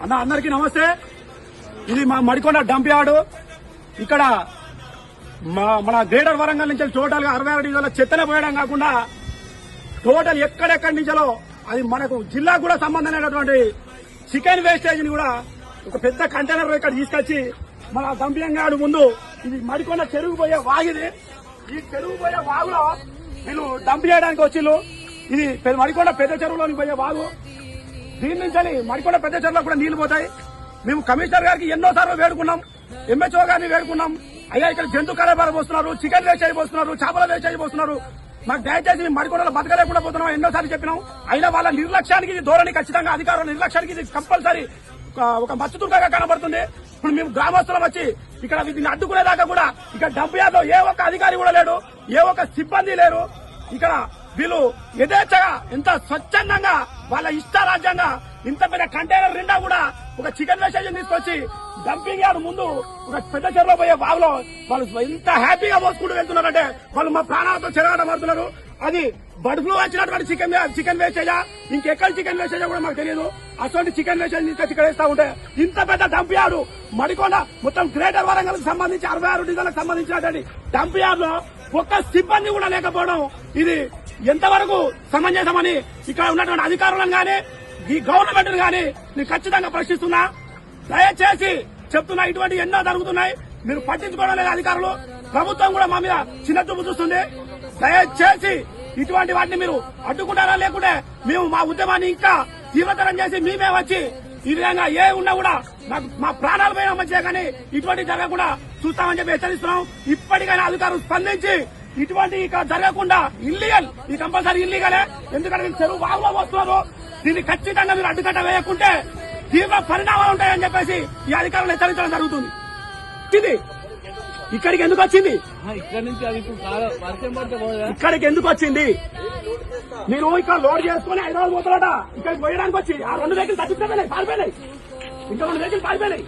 అందరికీ నమస్తే. ఇది మా మడికొండ డంప్ యార్డు. ఇక్కడ మన గ్రేటర్ వరంగల్ నుంచి టోటల్ గా 66 డివిజన్ల చెత్తనే పోయడం కాకుండా టోటల్ ఎక్కడెక్కడి నుంచో అది మనకు జిల్లాకు కూడా సంబంధం లేనటువంటి చికెన్ వేస్టేజ్ ని కూడా ఒక పెద్ద కంటైనర్ ఇక్కడ తీసుకొచ్చి మన డంపింగ్ యార్డు ముందు ఇది మడికొండ చెరువు పోయే వాగిది. ఈ చెరువు పోయే వాగులో వీళ్ళు డంప్ చేయడానికి వచ్చిళ్ళు. ఇది మడికొండ పెద్ద చెరువులోని పోయే వాగు. దీని నుంచి మడికొండ పెద్ద చెరువులో కూడా నీళ్లు పోతాయి. మేము కమిషనర్ గారికి ఎన్నోసార్లు వేడుకున్నాం, ఎంహెచ్ఓ గారిని వేడుకున్నాం. అయ్యా ఇక్కడ జంతు కళాపాలు పోస్తున్నారు, చికెన్ వేస్టేజ్ పోస్తున్నారు, చేపల వేస్టేజ్ పోస్తున్నారు, మాకు దయచేసి మేము మడికొండలో బతకలేకుండా పోతున్నాం ఎన్నోసార్లు చెప్పినాం. అయినా వాళ్ళ నిర్లక్ష్యానికి ఇది ధోరణి ఖచ్చితంగా అధికారుల నిర్లక్ష్యానికి ఇది కంపల్సరీ ఒక మచ్చుతుర్గా కనబడుతుంది. ఇప్పుడు మేము గ్రామస్తులం వచ్చి ఇక్కడ దీన్ని అడ్డుకునేదాకా కూడా ఇక్కడ డంప్ యార్డ్లో ఏ ఒక్క అధికారి కూడా లేడు, ఏ ఒక్క సిబ్బంది లేరు. ఇక్కడ వీళ్ళు యథేచ్ఛగా ఎంత స్వచ్ఛందంగా వాళ్ళ ఇష్టారాజ్యంగా ఇంత పెద్ద కంటైనర్ నిండా కూడా ఒక చికెన్ వేస్టేజ్ తీసుకొచ్చి డంపింగ్ యార్డ్ ముందు ఒక పెద్ద చెరువులో పోయే బాగులో వాళ్ళు ఎంత హ్యాపీగా మోసుకుంటూ వెళ్తున్నారంటే వాళ్ళు మా ప్రాణాలతో చెరగడబడుతున్నారు. అది బర్డ్ ఫ్లూ వచ్చినటువంటి చికెన్ వేస్టేజా ఇంకెక్కడ చికెన్ వేస్టేజా కూడా మాకు తెలియదు. అటువంటి చికెన్ వేస్టేజ్ తీసుకొచ్చి ఇక్కడ వేస్తా ఉంటే ఇంత పెద్ద డంప్ యార్డ్ మడికొండ మొత్తం గ్రేటర్ వరంగల్ సంబంధించి 66 డివిజన్లకు సంబంధించినటువంటి డంప్ యార్డ్ లో ఒక్క సిబ్బంది కూడా లేకపోవడం ఇది ఎంతవరకు సమంజసమని ఇక్కడ ఉన్నటువంటి అధికారులను గానీ ఈ గవర్నమెంట్ గానీ నేను ఖచ్చితంగా ప్రశ్నిస్తున్నా. దయచేసి చెప్తున్నా, ఇటువంటి ఎన్నో జరుగుతున్నాయి, మీరు పట్టించుకోవడం లేదు అధికారులు. ప్రభుత్వం కూడా మా మీద చిన్న చూపు చూస్తుంది. దయచేసి ఇటువంటి వాటిని మీరు అడ్డుకుంటారా, లేకుంటే మేము మా ఉద్యమాన్ని ఇంకా తీవ్రతరం చేసి మేమే వచ్చి ఈ విధంగా ఏ ఉన్నా కూడా మా ప్రాణాలు పోయినా మంచిదే కానీ ఇటువంటి జరగకుండా చూస్తామని చెప్పి హెచ్చరిస్తున్నాం. ఇప్పటికైనా అధికారులు స్పందించి ఇటువంటి ఇక్కడ జరగకుండా ఇల్లీగల్, ఈ కంపల్సరీ ఇల్లీగలే. ఎందుకంటే మీరు చెరువు బాగులో వస్తున్నారు, దీన్ని ఖచ్చితంగా మీరు అడ్డుకట్ట వేయకుంటే తీవ్ర పరిణామాలు ఉంటాయని చెప్పేసి ఈ అధికారులు హెచ్చరించడం జరుగుతుంది. ఇది ఇక్కడికి ఎందుకు వచ్చింది? ఇక్కడికి ఎందుకు వచ్చింది? మీరు ఇక్కడ లోడ్ చేసుకుని హైదరాబాద్ పోతారట, ఇక్కడికి పోయడానికి వచ్చి ఆ 2 వెహికల్ తగ్గిపోయినాయి, పారిపోయినాయి, ఇంకా 2 వెహికల్ పారిపోయినాయి.